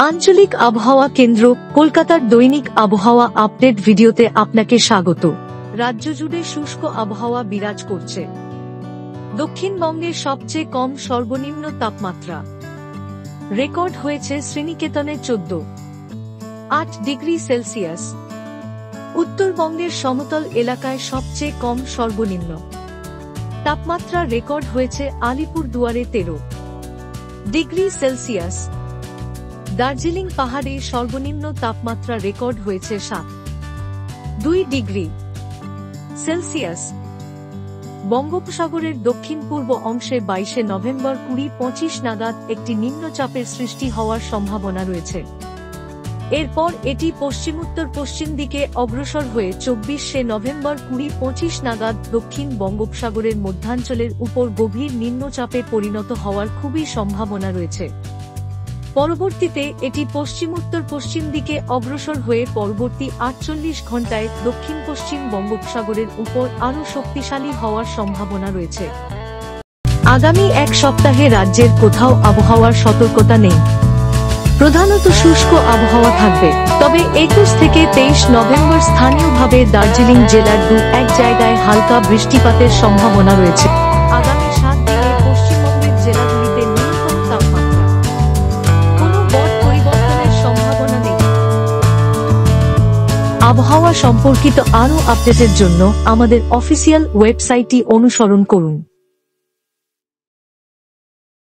আঞ্চলিক আবহাওয়া কেন্দ্র কলকাতার দৈনিক আবহাওয়া আপডেট ভিডিওতে আপনাকে স্বাগত। রাজ্য জুড়ে শুষ্ক আবহাওয়া বিরাজ করছে। দক্ষিণবঙ্গের সবচেয়ে কম সর্বনিম্ন তাপমাত্রা রেকর্ড হয়েছে শ্রীনিকেতনে 14.8 ডিগ্রি সেলসিয়াস। উত্তরবঙ্গের সমতল এলাকায় সবচেয়ে কম সর্বনিম্ন তাপমাত্রা রেকর্ড হয়েছে আলিপুরদুয়ারে 13 ডিগ্রি সেলসিয়াস। দার্জিলিং পাহাড়ে সর্বনিম্ন তাপমাত্রা রেকর্ড হয়েছে 7.2 ডিগ্রি সেলসিয়াস। বঙ্গোপসাগরের দক্ষিণ পূর্ব অংশে 22 নভেম্বর 2025 নাগাদ একটি নিম্নচাপের সৃষ্টি হওয়ার সম্ভাবনা রয়েছে। এরপর এটি পশ্চিমোত্তর পশ্চিম দিকে অগ্রসর হয়ে 24 নভেম্বর 2025 নাগাদ দক্ষিণ বঙ্গোপসাগরের মধ্যাঞ্চলের উপর গভীর নিম্নচাপে পরিণত হওয়ার খুবই সম্ভাবনা রয়েছে। পরবর্তীতে এটি পশ্চিমোত্তর পশ্চিম দিকে অগ্রসর হয়ে পরবর্তী 48 ঘণ্টায় দক্ষিণ পশ্চিম বঙ্গোপসাগরের উপর আরও শক্তিশালী হওয়ার সম্ভাবনা রয়েছে। আগামী এক সপ্তাহে রাজ্যের কোথাও আবহাওয়ার সতর্কতা নেই। প্রধানত শুষ্ক আবহাওয়া থাকবে, তবে 21 থেকে 23 নভেম্বর স্থানীয়ভাবে দার্জিলিং জেলার 2-1 জায়গায় হালকা বৃষ্টিপাতের সম্ভাবনা রয়েছে। আগামী 7 দিনে পশ্চিমবঙ্গের জেলাগুলিতে ন্যূনতম তাপমাত্রা কোনো বড় পরিবর্তনের সম্ভাবনা নেই। আবহাওয়া সম্পর্কিত আরও আপডেটের জন্য আমাদের অফিসিয়াল ওয়েবসাইটটি অনুসরণ করুন।